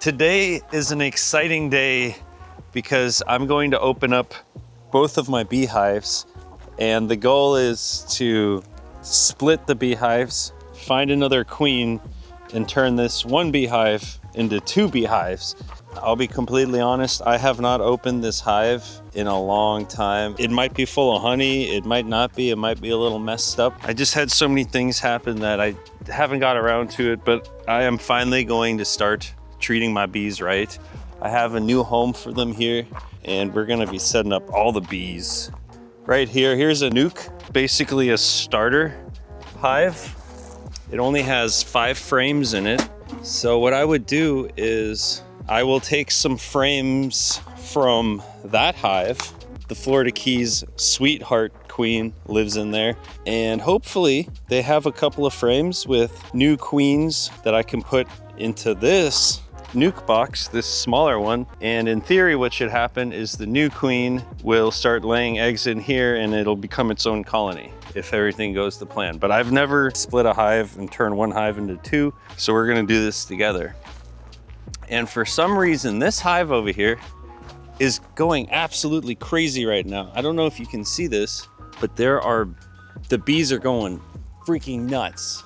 Today is an exciting day because I'm going to open up both of my beehives, and the goal is to split the beehives, find another queen, and turn this one beehive into 2 beehives. I'll be completely honest, I have not opened this hive in a long time. It might be full of honey, it might not be, it might be a little messed up. I just had so many things happen that I haven't got around to it, but I am finally going to start treating my bees right. I have a new home for them here, and we're gonna be setting up all the bees. Right here, here's a nuke, basically a starter hive. It only has 5 frames in it. So what I would do is I will take some frames from that hive. The Florida Keys sweetheart queen lives in there, and hopefully they have a couple of frames with new queens that I can put into this nuke box, this smaller one. And in theory, what should happen is the new queen will start laying eggs in here and it'll become its own colony if everything goes to plan. But I've never split a hive and turned one hive into 2, so we're gonna do this together. And for some reason, this hive over here is going absolutely crazy right now. I don't know if you can see this, but the bees are going freaking nuts,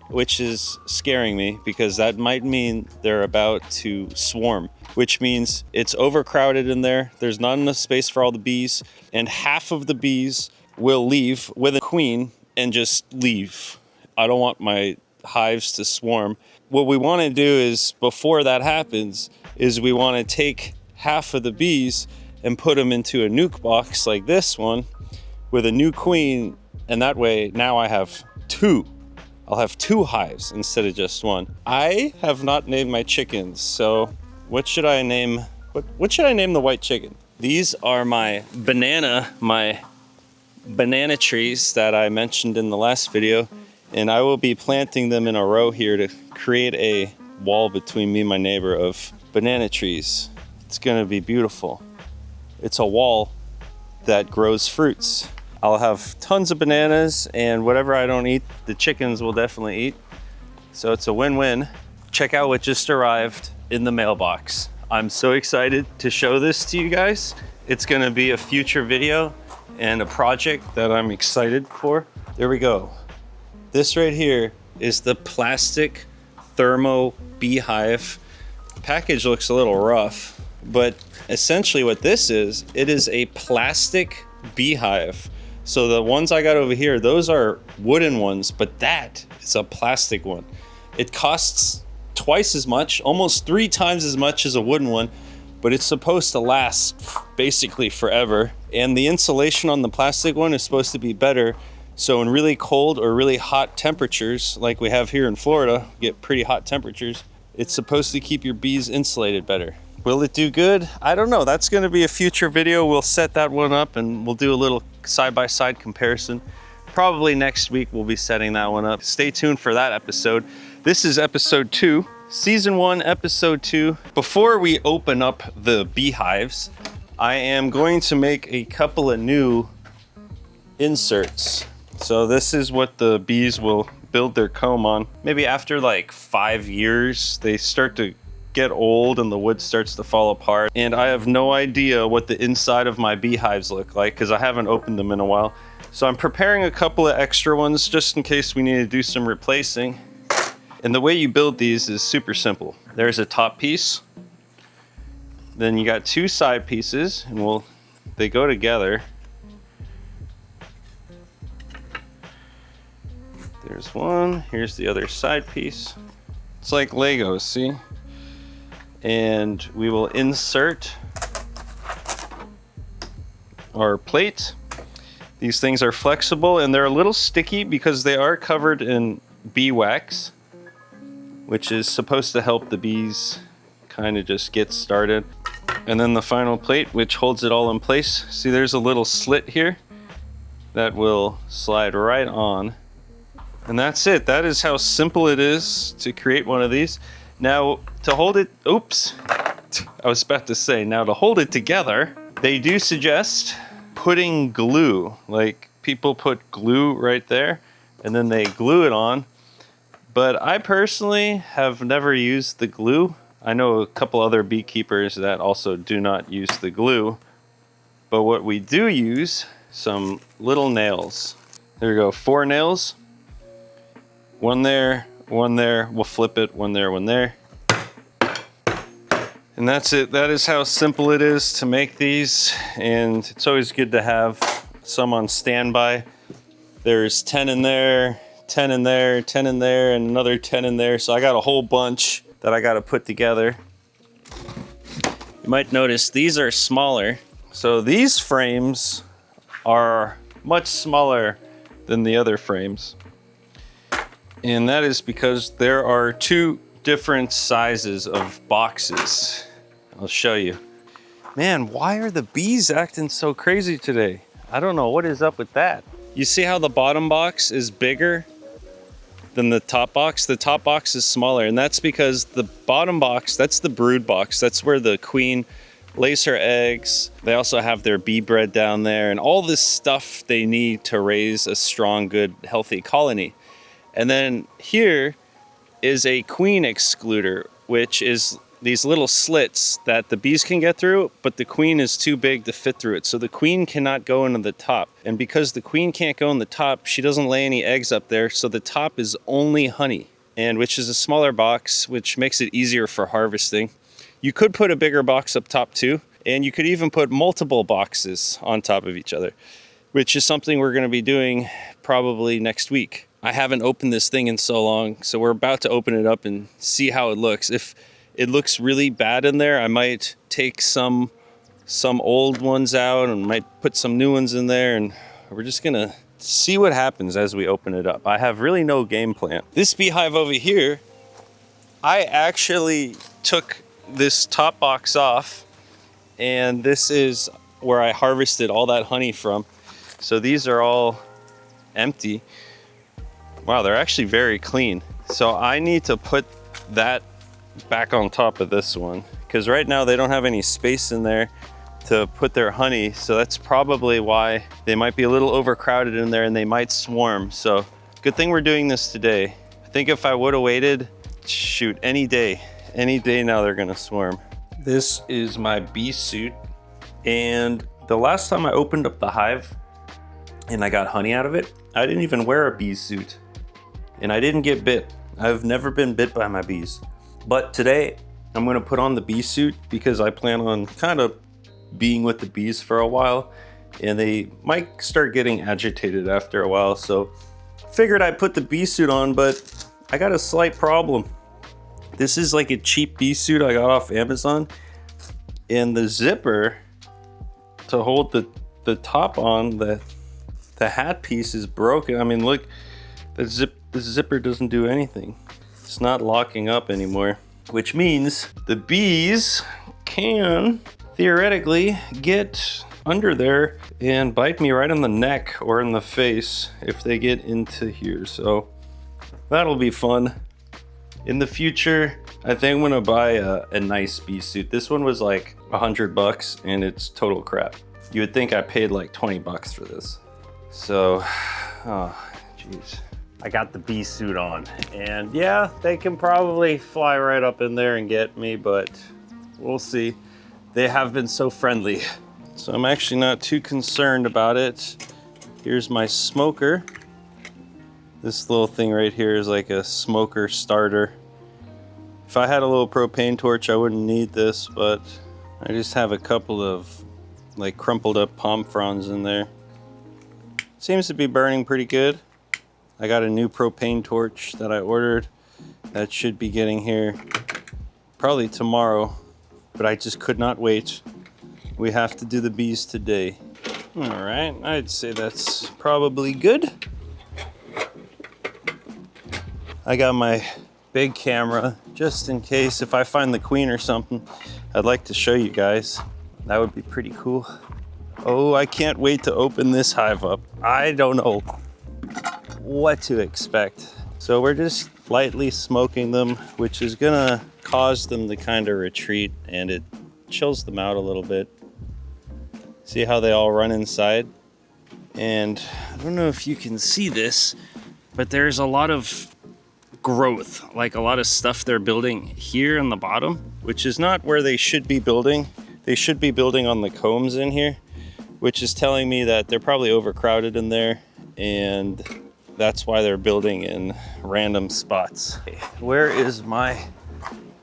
which is scaring me because that might mean they're about to swarm, which means it's overcrowded in there. There's not enough space for all the bees, and half of the bees will leave with a queen and just leave. I don't want my hives to swarm. What we want to do is, before that happens, is we want to take half of the bees and put them into a nuke box like this one with a new queen, and that way now I have 2. I'll have 2 hives instead of just 1. I have not named my chickens, so what should I name? What should I name the white chicken? These are my banana trees that I mentioned in the last video, and I will be planting them in a row here to create a wall between me and my neighbor of banana trees. It's gonna be beautiful. It's a wall that grows fruits. I'll have tons of bananas, and whatever I don't eat, the chickens will definitely eat. So it's a win-win. Check out what just arrived in the mailbox. I'm so excited to show this to you guys. It's gonna be a future video and a project that I'm excited for. There we go. This right here is the plastic thermo beehive. The package looks a little rough, but essentially what this is, it is a plastic beehive. So the ones I got over here, those are wooden ones, but that is a plastic one. It costs twice as much, almost 3 times as much as a wooden one, but it's supposed to last basically forever. And the insulation on the plastic one is supposed to be better. So in really cold or really hot temperatures, like we have here in Florida, get pretty hot temperatures, it's supposed to keep your bees insulated better. Will it do good? I don't know. That's going to be a future video. We'll set that one up and we'll do a little side-by-side comparison. Probably next week we'll be setting that one up. Stay tuned for that episode. This is episode 2, season 1, episode 2. Before we open up the beehives, I am going to make a couple of new inserts. So this is what the bees will build their comb on. Maybe after like 5 years, they start to get old and the wood starts to fall apart. And I have no idea what the inside of my beehives look like because I haven't opened them in a while. So I'm preparing a couple of extra ones just in case we need to do some replacing. And the way you build these is super simple. There's a top piece. Then you got 2 side pieces, and they go together. There's one, here's the other side piece. It's like Legos, see? And we will insert our plate. These things are flexible and they're a little sticky because they are covered in bee wax, which is supposed to help the bees kind of just get started. And then the final plate, which holds it all in place. See, there's a little slit here that will slide right on. And that's it. That is how simple it is to create one of these. Now, to hold it, oops, I was about to say, now to hold it together, they do suggest putting glue. Like, people put glue right there, and then they glue it on. But I personally have never used the glue. I know a couple other beekeepers that also do not use the glue, but what we do use, some little nails. There we go, 4 nails. One there, we'll flip it, one there, one there. And that's it. That is how simple it is to make these. And it's always good to have some on standby. There's 10 in there, 10 in there, 10 in there, and another 10 in there. So I got a whole bunch that I got to put together. You might notice these are smaller. So these frames are much smaller than the other frames. And that is because there are 2 different sizes of boxes. I'll show you. Man, why are the bees acting so crazy today? I don't know what is up with that. You see how the bottom box is bigger than the top box? The top box is smaller, and that's because the bottom box, that's the brood box. That's where the queen lays her eggs. They also have their bee bread down there and all this stuff they need to raise a strong, good, healthy colony. And then here is a queen excluder, which is these little slits that the bees can get through, but the queen is too big to fit through it. So the queen cannot go into the top. And because the queen can't go in the top, she doesn't lay any eggs up there. So the top is only honey, and which is a smaller box, which makes it easier for harvesting. You could put a bigger box up top too, and you could even put multiple boxes on top of each other, which is something we're gonna be doing probably next week. I haven't opened this thing in so long, so we're about to open it up and see how it looks. If it looks really bad in there, I might take some old ones out and might put some new ones in there, and we're just gonna see what happens as we open it up. I have really no game plan. This beehive over here, I actually took this top box off, and this is where I harvested all that honey from. So these are all empty. Wow, they're actually very clean. So I need to put that back on top of this one, because right now they don't have any space in there to put their honey. So that's probably why they might be a little overcrowded in there and they might swarm. So good thing we're doing this today. I think if I would have waited, shoot, any day now they're gonna swarm. This is my bee suit. And the last time I opened up the hive and I got honey out of it, I didn't even wear a bee suit and I didn't get bit. I've never been bit by my bees. But today I'm gonna put on the bee suit because I plan on kind of being with the bees for a while, and they might start getting agitated after a while. So figured I'd put the bee suit on, but I got a slight problem. This is like a cheap bee suit I got off Amazon, and the zipper to hold the top on, the hat piece is broken. I mean, look, the zipper doesn't do anything. It's not locking up anymore, which means the bees can theoretically get under there and bite me right on the neck or in the face if they get into here. So that'll be fun. In the future, I think I'm gonna buy a nice bee suit. This one was like $100 and it's total crap. You would think I paid like $20 for this. So, oh, geez. I got the bee suit on, and yeah, they can probably fly right up in there and get me, but we'll see. They have been so friendly, so I'm actually not too concerned about it. Here's my smoker. This little thing right here is like a smoker starter. If I had a little propane torch, I wouldn't need this, but I just have a couple of like crumpled up palm fronds in there. Seems to be burning pretty good. I got a new propane torch that I ordered that should be getting here probably tomorrow, but I just could not wait. We have to do the bees today. All right, I'd say that's probably good. I got my big camera just in case if I find the queen or something. I'd like to show you guys. That would be pretty cool. Oh, I can't wait to open this hive up. I don't know what to expect. So we're just lightly smoking them, which is gonna cause them to kind of retreat, and it chills them out a little bit. See how they all run inside? And I don't know if you can see this, but there's a lot of growth, like a lot of stuff they're building here in the bottom, which is not where they should be building. They should be building on the combs in here, which is telling me that they're probably overcrowded in there, and that's why they're building in random spots. Where is my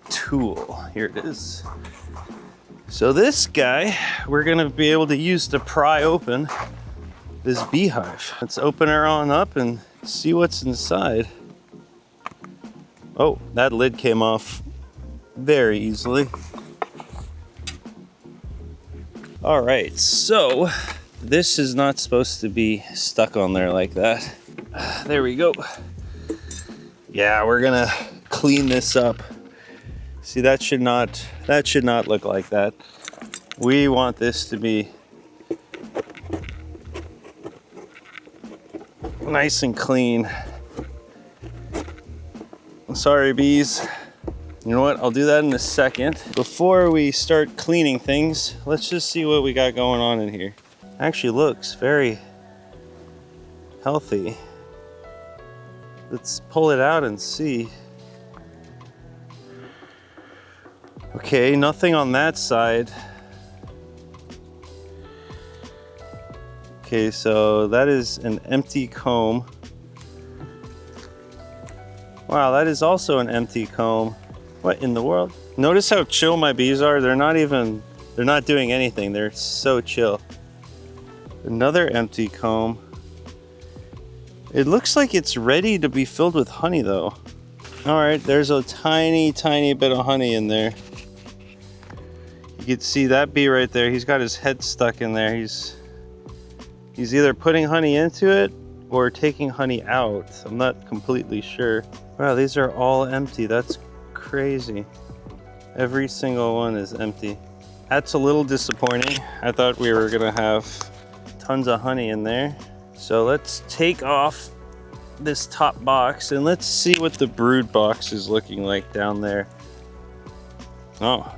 tool? Here it is. So this guy, we're gonna be able to use to pry open this beehive. Let's open her on up and see what's inside. Oh, that lid came off very easily. All right, so this is not supposed to be stuck on there like that. There we go. Yeah, we're gonna clean this up. See, that should not look like that. We want this to be nice and clean. Sorry, bees. You know what? I'll do that in a second. Before we start cleaning things, let's just see what we got going on in here. Actually looks very healthy. Let's pull it out and see. Okay, nothing on that side. Okay, so that is an empty comb. Wow, that is also an empty comb. What in the world? Notice how chill my bees are. They're not doing anything. They're so chill. Another empty comb. It looks like it's ready to be filled with honey though. All right, there's a tiny, tiny bit of honey in there. You can see that bee right there. He's got his head stuck in there. He's either putting honey into it or taking honey out. I'm not completely sure. Wow, these are all empty. That's crazy. Every single one is empty. That's a little disappointing. I thought we were gonna have tons of honey in there. So let's take off this top box and let's see what the brood box is looking like down there. Oh,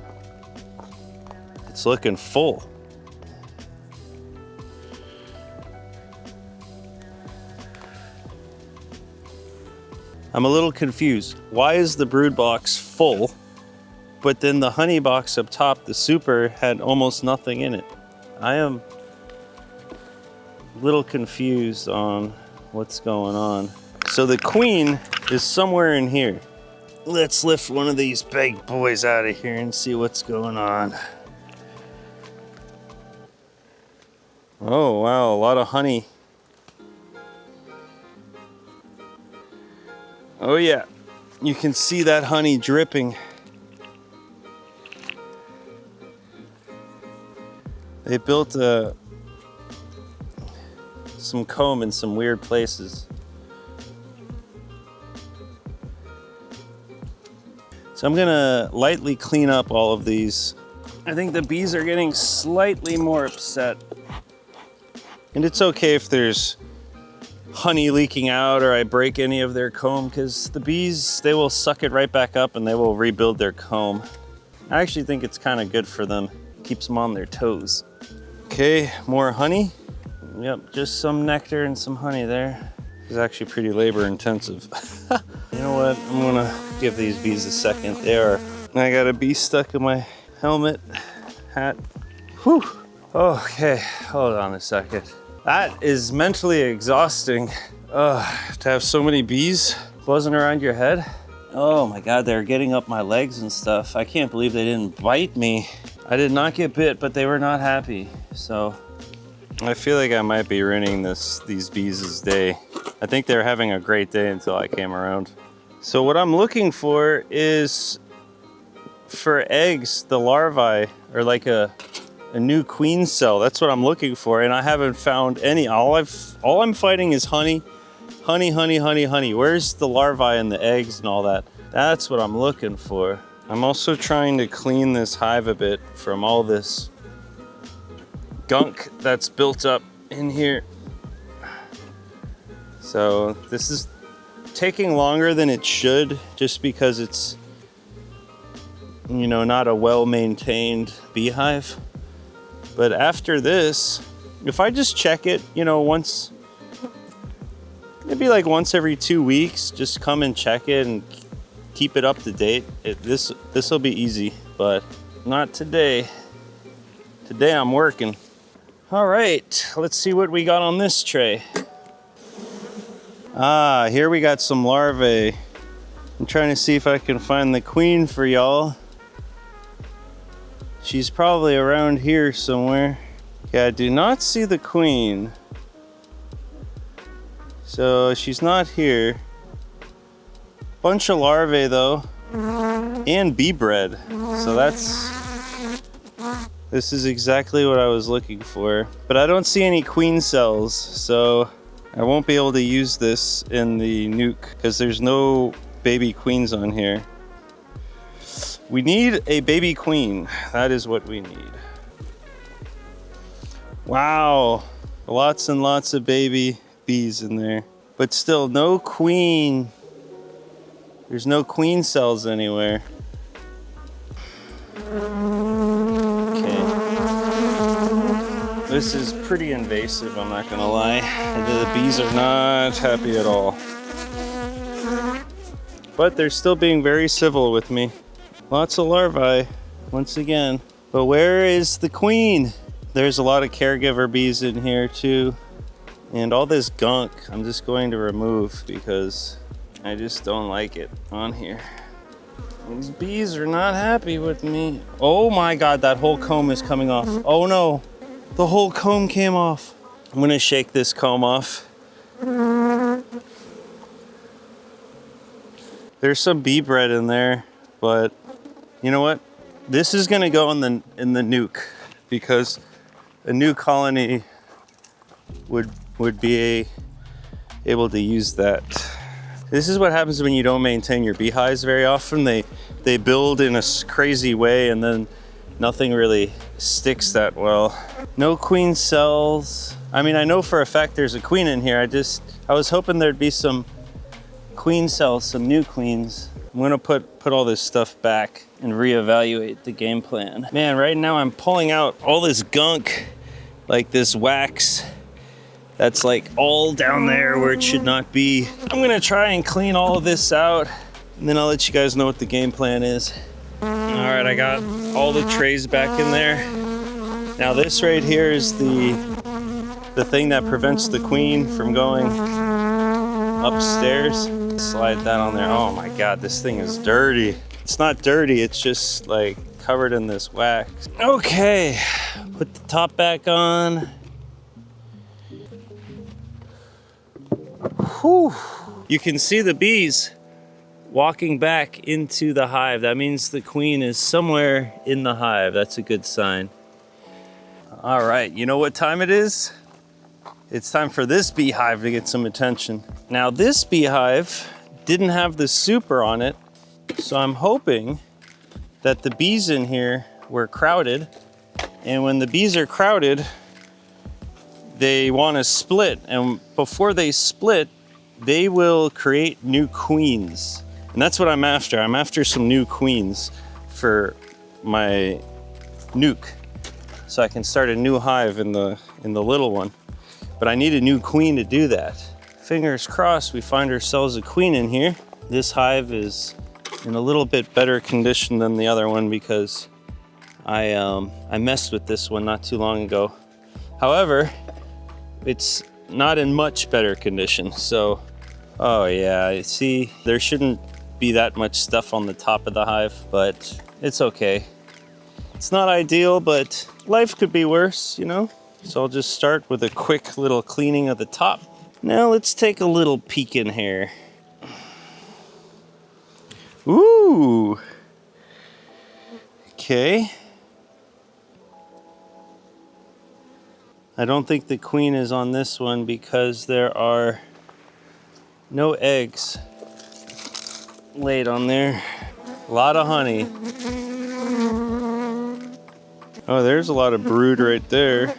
it's looking full. I'm a little confused. Why is the brood box full, but then the honey box up top, the super, had almost nothing in it? I am a little confused on what's going on. So the queen is somewhere in here. Let's lift one of these big boys out of here and see what's going on. Oh wow, a lot of honey. Oh yeah, you can see that honey dripping. They built some comb in some weird places. So I'm gonna lightly clean up all of these. I think the bees are getting slightly more upset. And it's okay if there's honey leaking out or I break any of their comb, because the bees, they will suck it right back up and they will rebuild their comb. I actually think it's kind of good for them. Keeps them on their toes. Okay, more honey. Yep, just some nectar and some honey there. It's actually pretty labor intensive. You know what? I'm gonna give these bees a second. I got a bee stuck in my helmet, hat. Whew. Okay, hold on a second. That is mentally exhausting. To have so many bees buzzing around your head. Oh my God, they're getting up my legs and stuff. I can't believe they didn't bite me. I did not get bit, but they were not happy. So I feel like I might be ruining these bees' day. I think they're having a great day until I came around. So what I'm looking for is, for eggs, the larvae are like a new queen cell. That's what I'm looking for, and I haven't found any. All I'm finding is honey. Honey, honey, honey, honey. Where's the larvae and the eggs and all that? That's what I'm looking for. I'm also trying to clean this hive a bit from all this gunk that's built up in here. So this is taking longer than it should, just because it's, you know, not a well-maintained beehive. But after this, if I just check it, you know, once maybe like once every 2 weeks, just come and check it and keep it up to date. This will be easy, but not today. Today I'm working. All right, let's see what we got on this tray. Ah, here we got some larvae. I'm trying to see if I can find the queen for y'all. She's probably around here somewhere. Yeah, I do not see the queen. So she's not here. Bunch of larvae though, and bee bread. So this is exactly what I was looking for. But I don't see any queen cells, so I won't be able to use this in the nuke because there's no baby queens on here. We need a baby queen. That is what we need. Wow, lots and lots of baby bees in there, but still no queen. There's no queen cells anywhere. Okay. This is pretty invasive, I'm not gonna lie. The bees are not happy at all. But they're still being very civil with me. Lots of larvae, once again. But where is the queen? There's a lot of caregiver bees in here too. And all this gunk, I'm just going to remove because I just don't like it on here. These bees are not happy with me. Oh my God, that whole comb is coming off. Oh no, the whole comb came off. I'm gonna shake this comb off. There's some bee bread in there, but you know what? This is gonna go in the nuke because a new colony would be able to use that. This is what happens when you don't maintain your beehives very often. They build in a crazy way and then nothing really sticks that well. No queen cells. I mean, I know for a fact there's a queen in here. I was hoping there'd be some queen cells, some new queens. I'm gonna put all this stuff back and reevaluate the game plan. Man, right now I'm pulling out all this gunk, like this wax that's like all down there where it should not be. I'm gonna try and clean all of this out and then I'll let you guys know what the game plan is. All right, I got all the trays back in there. Now this right here is the thing that prevents the queen from going upstairs. Slide that on there. Oh my God, this thing is dirty. It's not dirty, it's just like covered in this wax. Okay, put the top back on. Whew. You can see the bees walking back into the hive. That means the queen is somewhere in the hive. That's a good sign. All right, you know what time it is? It's time for this beehive to get some attention. Now this beehive didn't have the super on it, so I'm hoping that the bees in here were crowded, and when the bees are crowded, they want to split, and before they split, they will create new queens. And that's what I'm after. I'm after some new queens for my nuke, so I can start a new hive in the little one. But I need a new queen to do that. Fingers crossed we find ourselves a queen in here. This hive is in a little bit better condition than the other one because I messed with this one not too long ago. However, it's not in much better condition. So, oh yeah, see, there shouldn't be that much stuff on the top of the hive, but it's okay. It's not ideal, but life could be worse, you know? So I'll just start with a quick little cleaning of the top. Now let's take a little peek in here. Ooh. Okay. I don't think the queen is on this one because there are no eggs laid on there. A lot of honey. Oh, there's a lot of brood right there.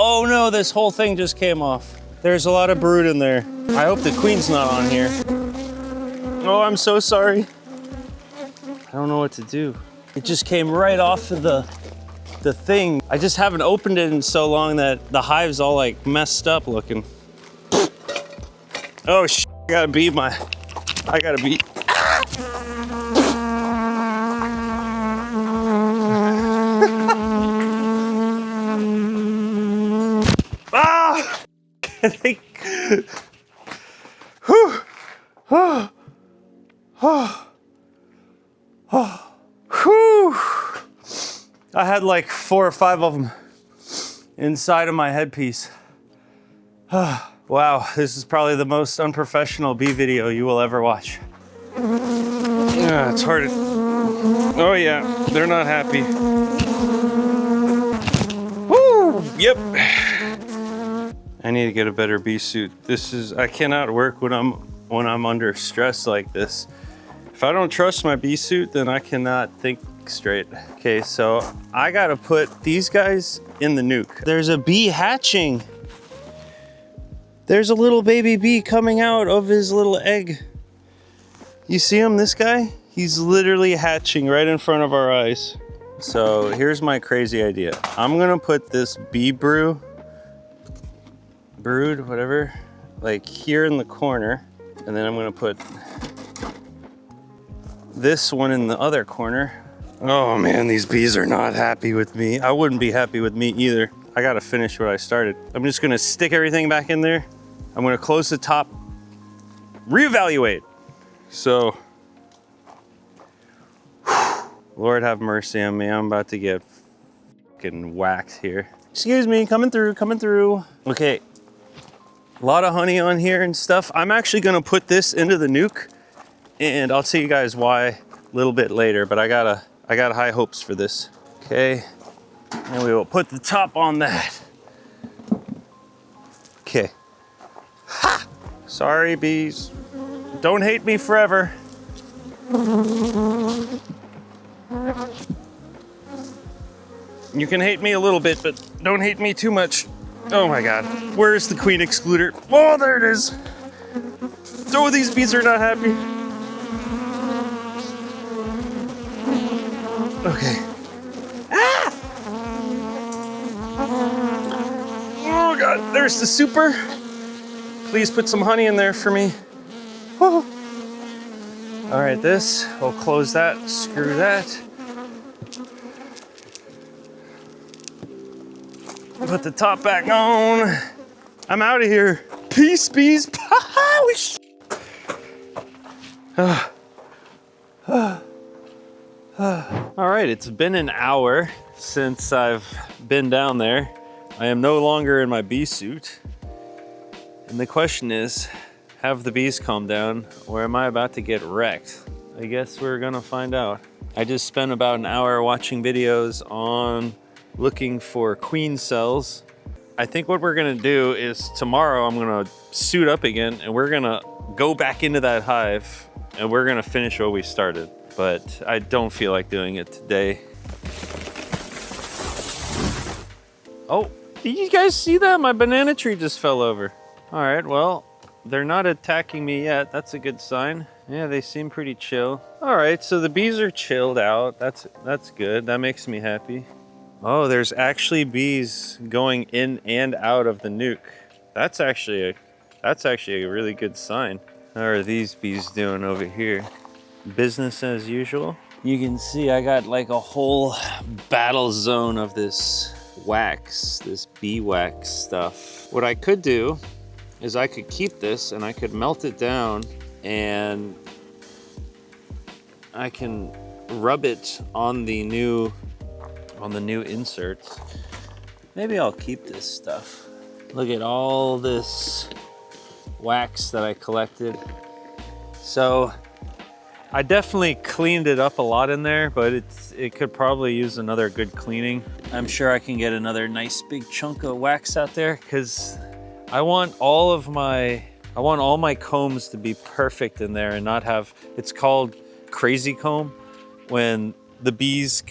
Oh no, this whole thing just came off. There's a lot of brood in there. I hope the queen's not on here. Oh, I'm so sorry. I don't know what to do. It just came right off of the thing. I just haven't opened it in so long that the hive's all like messed up looking. Oh sh! I gotta beat. Ah! I think. Whew. Oh. Oh. Oh. Whew. I had like 4 or 5 of them inside of my headpiece. Wow, this is probably the most unprofessional bee video you will ever watch. Yeah, it's hard. Oh yeah, they're not happy. Woo! Yep. I need to get a better bee suit. I cannot work when I'm under stress like this. If I don't trust my bee suit, then I cannot think straight. Okay, so I gotta put these guys in the nuke. There's a bee hatching. There's a little baby bee coming out of his little egg. You see him, this guy? He's literally hatching right in front of our eyes. So here's my crazy idea. I'm gonna put this bee brood, whatever, like here in the corner. And then I'm gonna put this one in the other corner. Oh man, these bees are not happy with me. I wouldn't be happy with me either. I gotta finish what I started. I'm just gonna stick everything back in there. I'm gonna close the top, reevaluate. So, Lord have mercy on me. I'm about to get fucking whacked here. Excuse me, coming through. Okay, a lot of honey on here and stuff. I'm actually gonna put this into the nuke, and I'll tell you guys why a little bit later, but I got high hopes for this. Okay, and we will put the top on that. Okay. Ha! Sorry, bees. Don't hate me forever. You can hate me a little bit, but don't hate me too much. Oh my God, where's the queen excluder? Oh, there it is. Oh, these bees are not happy. Okay. Ah! Oh God, there's the super. Please put some honey in there for me. Oh. All right, we'll close that, screw that. Put the top back on. I'm out of here. Peace, bees. All right, it's been an hour since I've been down there. I am no longer in my bee suit. And the question is, have the bees calmed down, or am I about to get wrecked? I guess we're gonna find out. I just spent about an hour watching videos on looking for queen cells. I think what we're gonna do is tomorrow I'm gonna suit up again and we're gonna go back into that hive and we're gonna finish what we started. But I don't feel like doing it today. Oh, did you guys see that? My banana tree just fell over. All right, well, they're not attacking me yet. That's a good sign. Yeah, they seem pretty chill. All right, so the bees are chilled out. That's good. That makes me happy. Oh, there's actually bees going in and out of the nuke. That's actually a really good sign. How are these bees doing over here? Business as usual. You can see I got like a whole battle zone of this wax, this bee wax stuff. What I could do is I could keep this and I could melt it down and I can rub it on the new inserts. Maybe I'll keep this stuff. Look at all this wax that I collected. So I definitely cleaned it up a lot in there, but it could probably use another good cleaning. I'm sure I can get another nice big chunk of wax out there because I want all my combs to be perfect in there and not have, it's called crazy comb, when the bees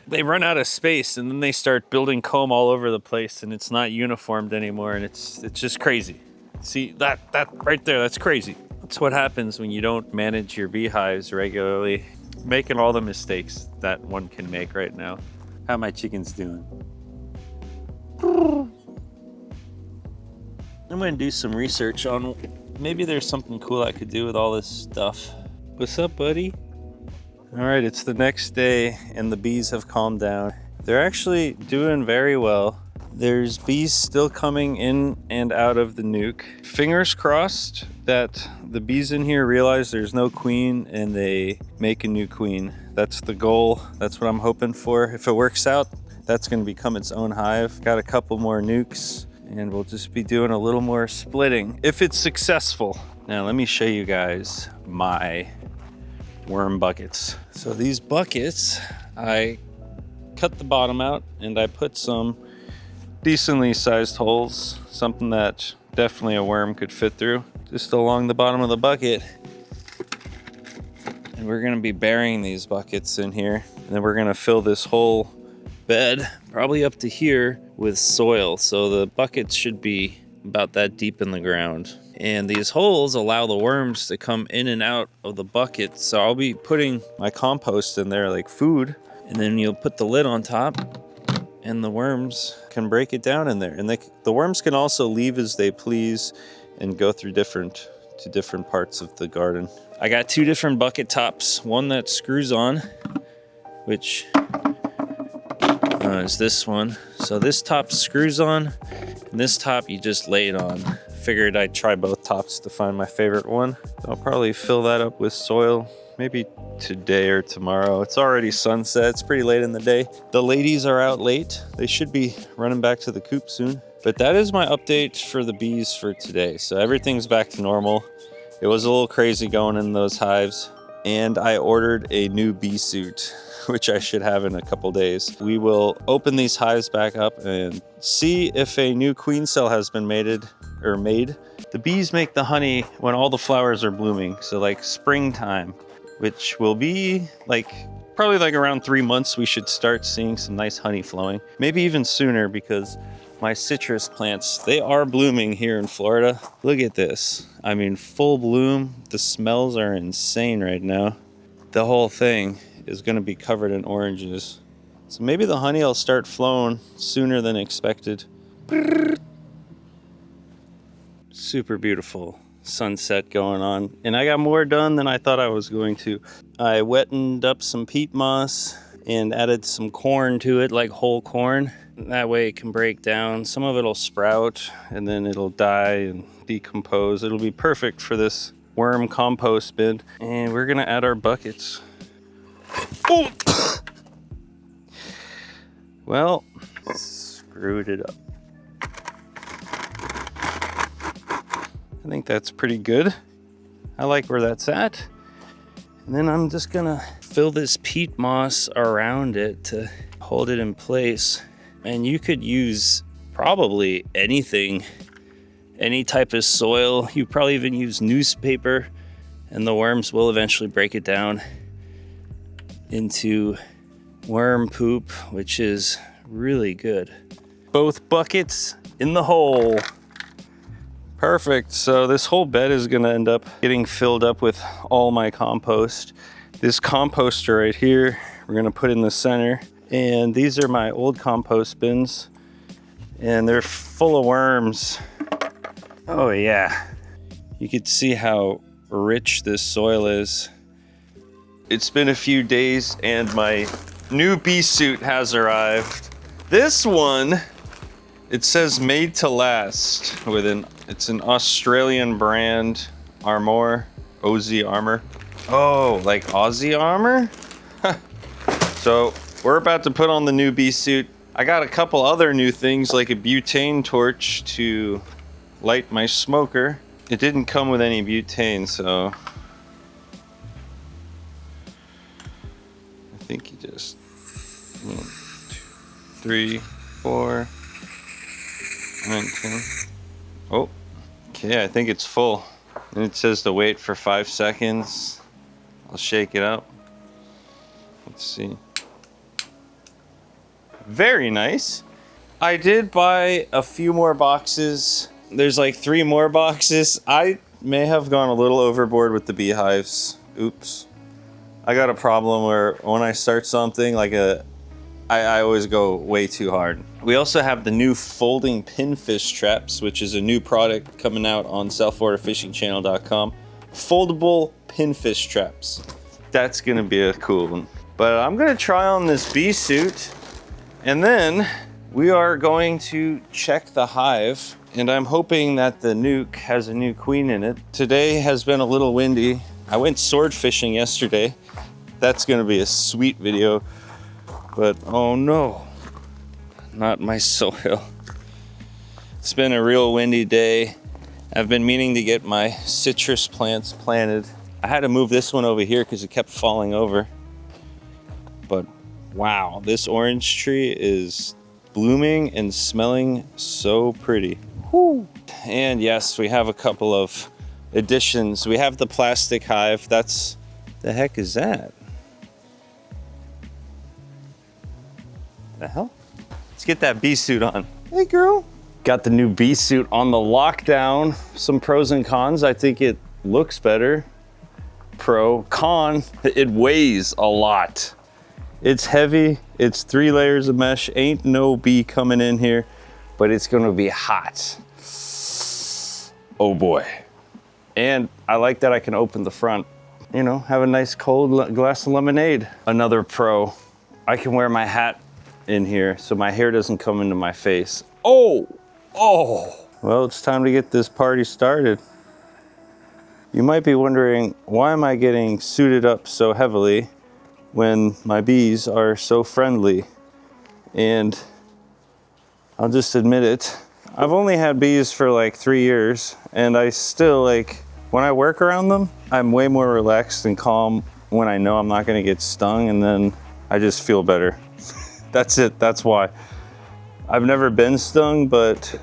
they run out of space and then they start building comb all over the place and it's not uniformed anymore and it's just crazy. See, that right there, that's crazy. That's what happens when you don't manage your beehives regularly, making all the mistakes that one can make right now. How are my chickens doing? I'm gonna do some research on maybe there's something cool I could do with all this stuff. What's up, buddy? All right, it's the next day and the bees have calmed down. They're actually doing very well. There's bees still coming in and out of the nuke. Fingers crossed that the bees in here realize there's no queen and they make a new queen. That's the goal. That's what I'm hoping for. If it works out, that's going to become its own hive. Got a couple more nukes and we'll just be doing a little more splitting if it's successful. Now let me show you guys my worm buckets. So these buckets, I cut the bottom out and I put some decently sized holes, something that definitely a worm could fit through, just along the bottom of the bucket. And we're gonna be burying these buckets in here. And then we're gonna fill this whole bed, probably up to here, with soil. So the buckets should be about that deep in the ground. And these holes allow the worms to come in and out of the bucket. So I'll be putting my compost in there like food, and then you'll put the lid on top and the worms can break it down in there. And the worms can also leave as they please and go through different parts of the garden. I got 2 different bucket tops, one that screws on, which is this one. So this top screws on, and this top you just lay it on. Figured I'd try both tops to find my favorite one. I'll probably fill that up with soil, maybe today or tomorrow. It's already sunset, it's pretty late in the day. The ladies are out late. They should be running back to the coop soon. But that is my update for the bees for today. So everything's back to normal. It was a little crazy going in those hives. And I ordered a new bee suit, which I should have in a couple days. We will open these hives back up and see if a new queen cell has been made. The bees make the honey when all the flowers are blooming. So like springtime, which will be probably around 3 months, we should start seeing some nice honey flowing. Maybe even sooner, because my citrus plants, they are blooming here in Florida. Look at this. I mean, full bloom. The smells are insane right now. The whole thing is going to be covered in oranges. So maybe the honey will start flowing sooner than expected. Super beautiful sunset going on. And I got more done than I thought I was going to. I wetted up some peat moss and added some corn to it, like whole corn. That way it can break down. Some of it'll sprout and then it'll die and decompose. It'll be perfect for this worm compost bin. And we're gonna add our buckets. Oh! Well, screwed it up. I think that's pretty good. I like where that's at. And then I'm just gonna fill this peat moss around it to hold it in place. And you could use probably anything, any type of soil. You probably even use newspaper, and the worms will eventually break it down into worm poop, which is really good. Both buckets in the hole. Perfect. So this whole bed is going to end up getting filled up with all my compost. This composter right here, we're going to put in the center. And these are my old compost bins. And they're full of worms. Oh yeah. You can see how rich this soil is. It's been a few days and my new bee suit has arrived. This one, it says made to last it's an Australian brand, Armor, OZ Armor. Oh, like Aussie armor? So we're about to put on the new bee suit. I got a couple other new things, like a butane torch to light my smoker. It didn't come with any butane, so I think you just 1, 2, 3, 4, 9, 10. Oh, okay, I think it's full. And it says to wait for 5 seconds. I'll shake it up. Let's see. Very nice. I did buy a few more boxes. There's like 3 more boxes. I may have gone a little overboard with the beehives. Oops. I got a problem where when I start something like a I always go way too hard. We also have the new folding pinfish traps, which is a new product coming out on saltwaterfishingchannel.com. Foldable pinfish traps. That's gonna be a cool one. But I'm gonna try on this bee suit, and then we are going to check the hive, and I'm hoping that the nuke has a new queen in it. Today has been a little windy. I went sword fishing yesterday. That's gonna be a sweet video, but oh no, not my soil. It's been a real windy day. I've been meaning to get my citrus plants planted. I had to move this one over here because it kept falling over. But wow, this orange tree is blooming and smelling so pretty. Woo. And yes, we have a couple of additions. We have the plastic hive. The heck is that? The hell? Let's get that bee suit on. Hey girl. Got the new bee suit on the lockdown. Some pros and cons. I think it looks better. Pro. Con, it weighs a lot. It's heavy, it's 3 layers of mesh. Ain't no bee coming in here, but it's gonna be hot. Oh boy. And I like that I can open the front. You know, have a nice cold glass of lemonade. Another pro, I can wear my hat in here so my hair doesn't come into my face. Oh. Well, it's time to get this party started. You might be wondering, why am I getting suited up so heavily when my bees are so friendly? And I'll just admit it, I've only had bees for like 3 years, and I still, like, when I work around them, I'm way more relaxed and calm when I know I'm not gonna get stung, and then I just feel better. That's it, that's why. I've never been stung, but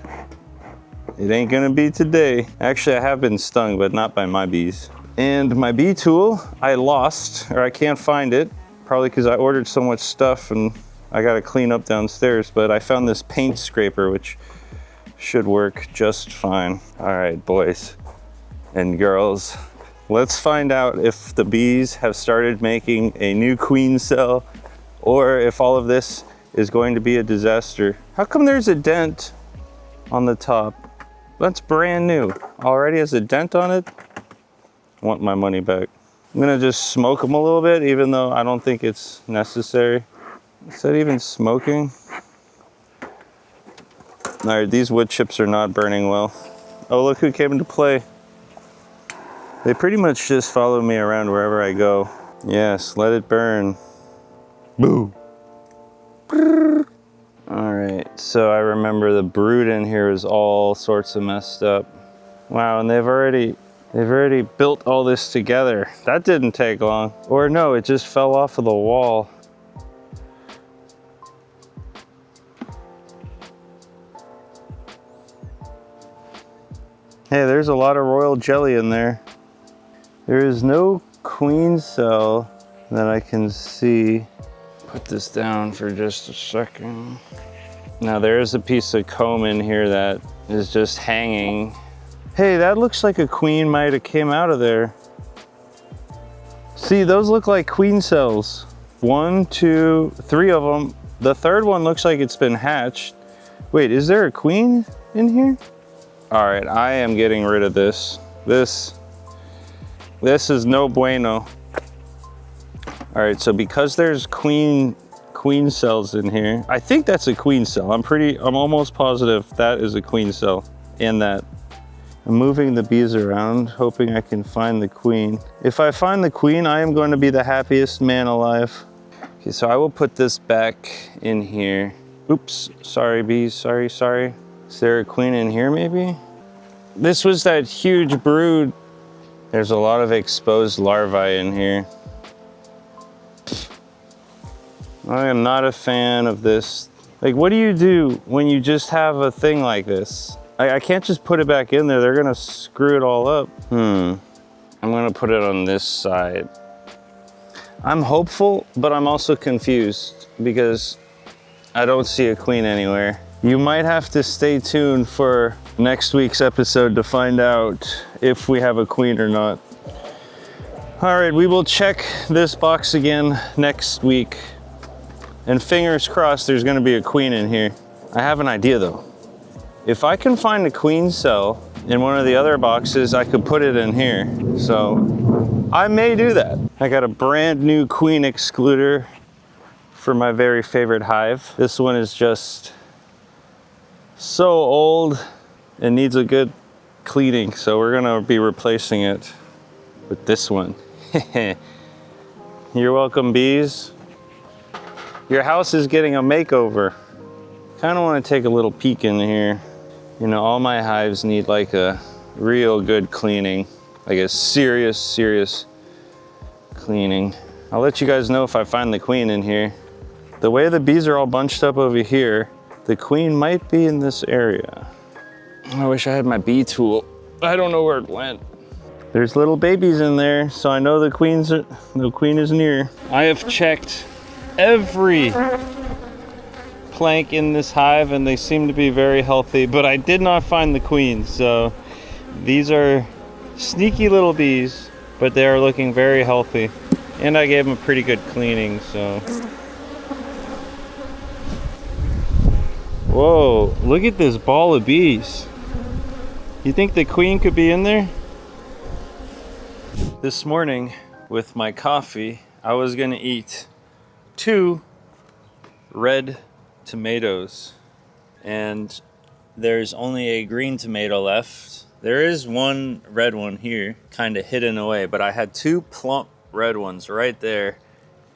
it ain't gonna be today. Actually, I have been stung, but not by my bees. And my bee tool, I lost, or I can't find it. Probably because I ordered so much stuff and I gotta clean up downstairs, but I found this paint scraper, which should work just fine. All right, boys and girls, let's find out if the bees have started making a new queen cell, or if all of this is going to be a disaster. How come there's a dent on the top? That's brand new. Already has a dent on it? I want my money back. I'm gonna just smoke them a little bit, even though I don't think it's necessary. Is that even smoking? All right, these wood chips are not burning well. Oh, look who came into play. They pretty much just follow me around wherever I go. Yes, let it burn. Boo. All right, so I remember the brood in here is all sorts of messed up. Wow, and they've already built all this together. That didn't take long. Or no, it just fell off of the wall. Hey, there's a lot of royal jelly in there. There is no queen cell that I can see. Put this down for just a second. Now there is a piece of comb in here that is just hanging. Hey, that looks like a queen might have came out of there. See, those look like queen cells. 1, 2, 3 of them. The third one looks like it's been hatched. Wait, is there a queen in here? All right, I am getting rid of this. This is no bueno. All right, so because there's queen cells in here, I think that's a queen cell. I'm almost positive that is a queen cell. And that I'm moving the bees around, hoping I can find the queen. If I find the queen, I am going to be the happiest man alive. Okay, so I will put this back in here. Oops, sorry bees, sorry. Is there a queen in here maybe? This was that huge brood. There's a lot of exposed larvae in here. I am not a fan of this. Like, what do you do when you just have a thing like this? I can't just put it back in there. They're gonna screw it all up. I'm gonna put it on this side. I'm hopeful, but I'm also confused because I don't see a queen anywhere. You might have to stay tuned for next week's episode to find out if we have a queen or not. All right, we will check this box again next week. And fingers crossed there's gonna be a queen in here. I have an idea though. If I can find a queen cell in one of the other boxes, I could put it in here. So I may do that. I got a brand new queen excluder for my very favorite hive. This one is just so old and needs a good cleaning. So we're gonna be replacing it with this one. You're welcome, bees. Your house is getting a makeover. Kind of want to take a little peek in here. You know, all my hives need like a real good cleaning, like a serious cleaning. I'll let you guys know if I find the queen in here. The way the bees are all bunched up over here, the queen might be in this area. I wish I had my bee tool. I don't know where it went. There's little babies in there, so I know the queen is near. I have checked every plank in this hive and they seem to be very healthy, but I did not find the queen. So these are sneaky little bees, but they are looking very healthy. And I gave them a pretty good cleaning, so. Whoa, look at this ball of bees. You think the queen could be in there? This morning with my coffee, I was gonna eat 2 red tomatoes, and there's only a green tomato left. There is one red one here, kind of hidden away, but I had 2 plump red ones right there,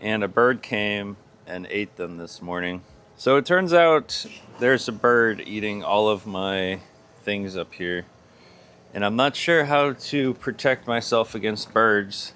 and a bird came and ate them this morning. So it turns out there's a bird eating all of my things up here, and I'm not sure how to protect myself against birds,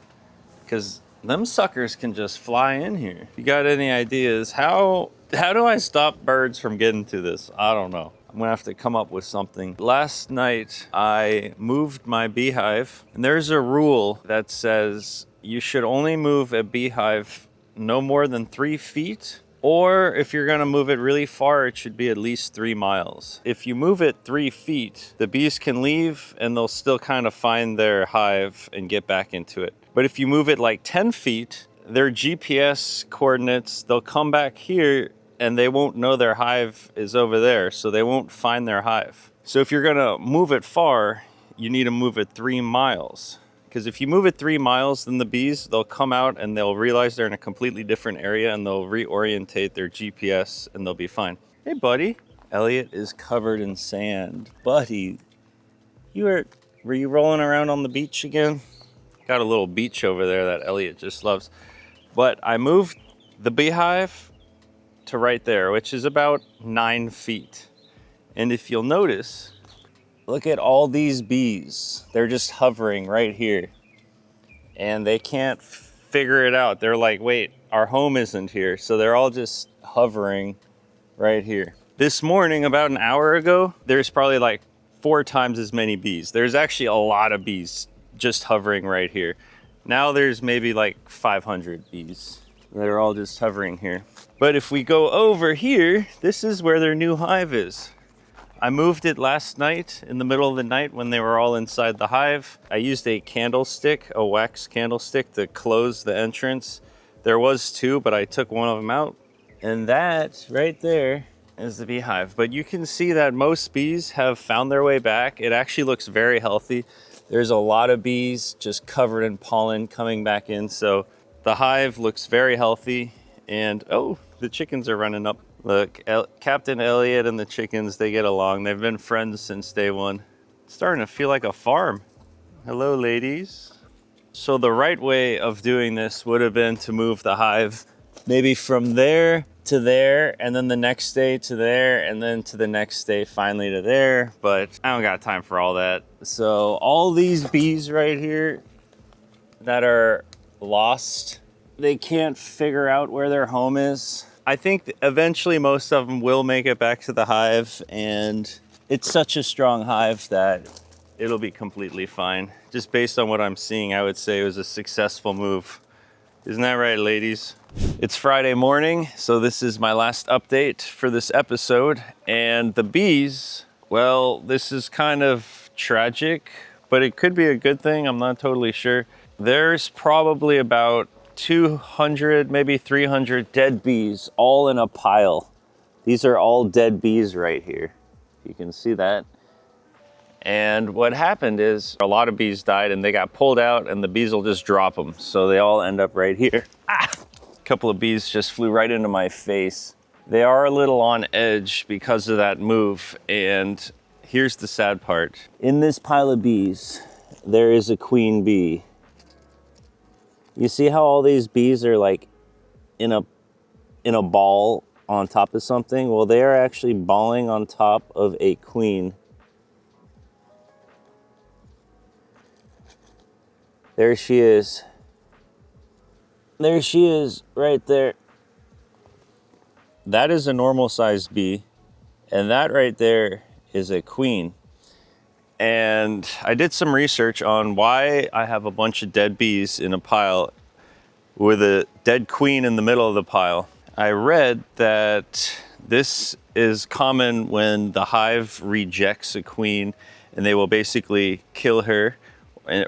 because them suckers can just fly in here. If you got any ideas, how do I stop birds from getting to this? I don't know. I'm gonna have to come up with something. Last night, I moved my beehive, and there's a rule that says you should only move a beehive no more than 3 feet, or if you're gonna move it really far, it should be at least 3 miles. If you move it 3 feet, the bees can leave and they'll still kind of find their hive and get back into it. But if you move it like 10 feet, their GPS coordinates, they'll come back here and they won't know their hive is over there, so they won't find their hive. So if you're gonna move it far, you need to move it 3 miles. Because if you move it 3 miles, then the bees, they'll come out and they'll realize they're in a completely different area and they'll reorientate their GPS and they'll be fine. Hey, buddy. Elliot is covered in sand. Buddy, were you rolling around on the beach again? Got a little beach over there that Elliot just loves. But I moved the beehive to right there, which is about 9 feet. And if you'll notice, look at all these bees. They're just hovering right here. And they can't figure it out. They're like, wait, our home isn't here. So they're all just hovering right here. This morning, about an hour ago, there's probably like 4 times as many bees. There's actually a lot of bees just hovering right here. Now there's maybe like 500 bees that are all just hovering here. But if we go over here, this is where their new hive is. I moved it last night in the middle of the night when they were all inside the hive. I used a candlestick, a wax candlestick, to close the entrance. There was 2, but I took one of them out. And that right there is the beehive. But you can see that most bees have found their way back. It actually looks very healthy. There's a lot of bees just covered in pollen coming back in. So the hive looks very healthy. And oh, the chickens are running up. Look, Captain Elliot and the chickens, they get along. They've been friends since day one. It's starting to feel like a farm. Hello, ladies. So the right way of doing this would have been to move the hive maybe from there to there, and then the next day to there, and then to the next day finally to there. But I don't got time for all that. So all these bees right here that are lost, they can't figure out where their home is. I think eventually most of them will make it back to the hive, and it's such a strong hive that it'll be completely fine. Just based on what I'm seeing, I would say it was a successful move. Isn't that right, ladies? It's Friday morning, so this is my last update for this episode. And the bees, well, this is kind of tragic, but it could be a good thing. I'm not totally sure. There's probably about 200, maybe 300 dead bees all in a pile. These are all dead bees right here. You can see that. And what happened is a lot of bees died and they got pulled out, and the bees will just drop them. So they all end up right here. Ah! A couple of bees just flew right into my face. They are a little on edge because of that move. And here's the sad part. In this pile of bees, there is a queen bee. You see how all these bees are like in a ball on top of something? Well, they are actually balling on top of a queen. There she is. There she is, right there. That is a normal sized bee, and that right there is a queen. And I did some research on why I have a bunch of dead bees in a pile with a dead queen in the middle of the pile. I read that this is common when the hive rejects a queen, and they will basically kill her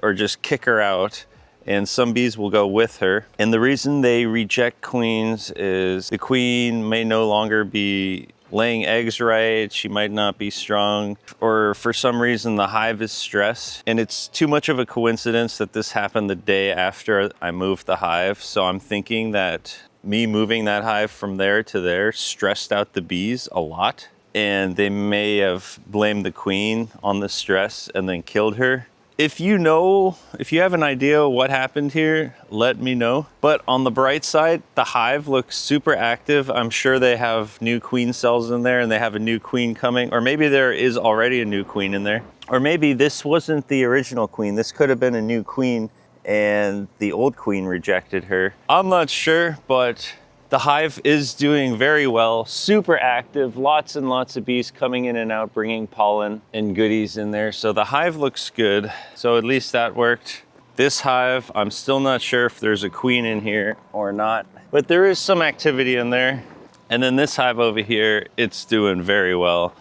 or just kick her out, and some bees will go with her. And the reason they reject queens is the queen may no longer be laying eggs right, she might not be strong, or for some reason the hive is stressed. And it's too much of a coincidence that this happened the day after I moved the hive. So I'm thinking that me moving that hive from there to there stressed out the bees a lot, and they may have blamed the queen on the stress and then killed her. If you have an idea what happened here, let me know. But on the bright side, the hive looks super active. I'm sure they have new queen cells in there and they have a new queen coming, or maybe there is already a new queen in there. Or maybe this wasn't the original queen. This could have been a new queen and the old queen rejected her. I'm not sure, but the hive is doing very well, super active, lots and lots of bees coming in and out, bringing pollen and goodies in there. So the hive looks good. So at least that worked. This hive, I'm still not sure if there's a queen in here or not, but there is some activity in there. And then this hive over here, it's doing very well.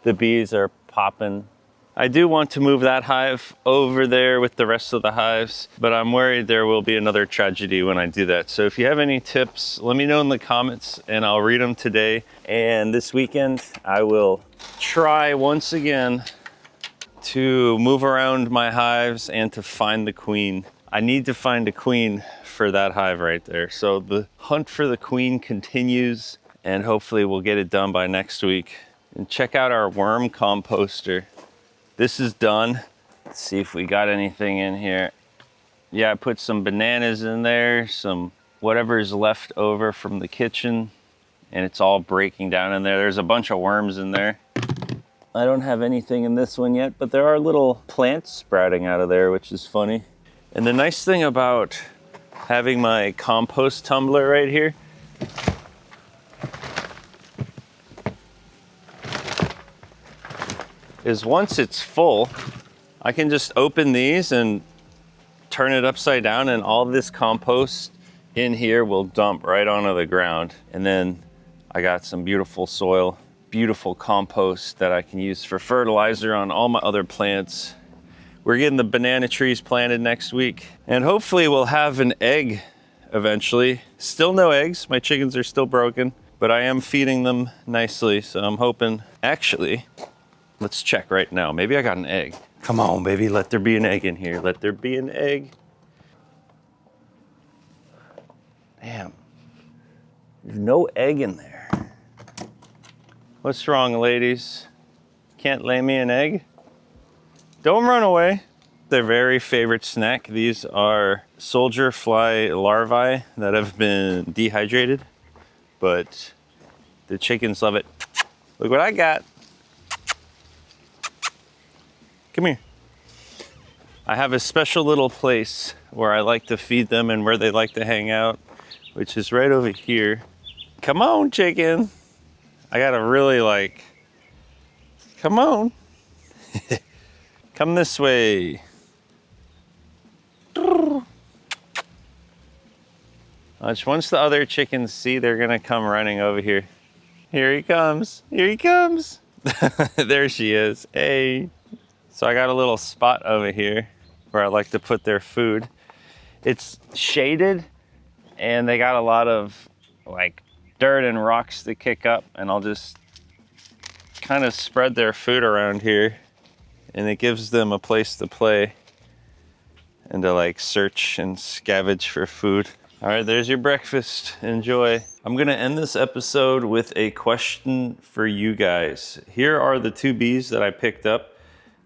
The bees are popping. I do want to move that hive over there with the rest of the hives, but I'm worried there will be another tragedy when I do that. So if you have any tips, let me know in the comments and I'll read them today. And this weekend, I will try once again to move around my hives and to find the queen. I need to find a queen for that hive right there. So the hunt for the queen continues, and hopefully we'll get it done by next week. And check out our worm composter. This is done. Let's see if we got anything in here. Yeah, I put some bananas in there, some whatever is left over from the kitchen, and it's all breaking down in there. There's a bunch of worms in there. I don't have anything in this one yet, but there are little plants sprouting out of there, which is funny. And the nice thing about having my compost tumbler right here is once it's full, I can just open these and turn it upside down, and all this compost in here will dump right onto the ground. And then I got some beautiful soil, beautiful compost that I can use for fertilizer on all my other plants. We're getting the banana trees planted next week, and hopefully we'll have an egg eventually. Still no eggs, my chickens are still broken, but I am feeding them nicely, so I'm hoping. Actually, let's check right now. Maybe I got an egg. Come on, baby, let there be an egg in here. Let there be an egg. Damn, there's no egg in there. What's wrong, ladies? Can't lay me an egg? Don't run away. Their very favorite snack. These are soldier fly larvae that have been dehydrated, but the chickens love it. Look what I got. Come here. I have a special little place where I like to feed them and where they like to hang out, which is right over here. Come on, chicken. I gotta really come on. Come this way. Once the other chickens see, they're gonna come running over here. Here he comes. Here he comes. There she is. Hey. So I got a little spot over here where I like to put their food. It's shaded, and they got a lot of like dirt and rocks to kick up, and I'll just kind of spread their food around here, and it gives them a place to play and to like search and scavenge for food. All right, there's your breakfast. Enjoy. I'm gonna end this episode with a question for you guys. Here are the 2 bees that I picked up,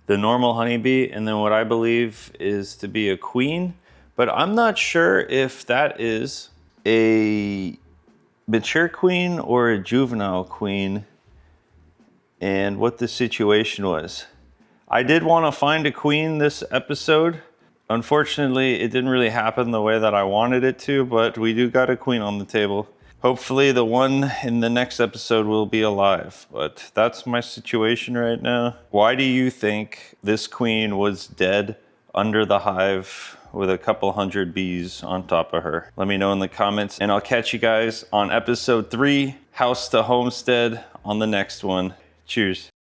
the normal honeybee and then what I believe is to be a queen, but I'm not sure if that is a mature queen or a juvenile queen and what the situation was. I did want to find a queen this episode. Unfortunately, it didn't really happen the way that I wanted it to, but we do got a queen on the table. Hopefully the one in the next episode will be alive, but that's my situation right now. Why do you think this queen was dead under the hive with a couple hundred bees on top of her? Let me know in the comments, and I'll catch you guys on episode 3, House to Homestead, on the next one. Cheers.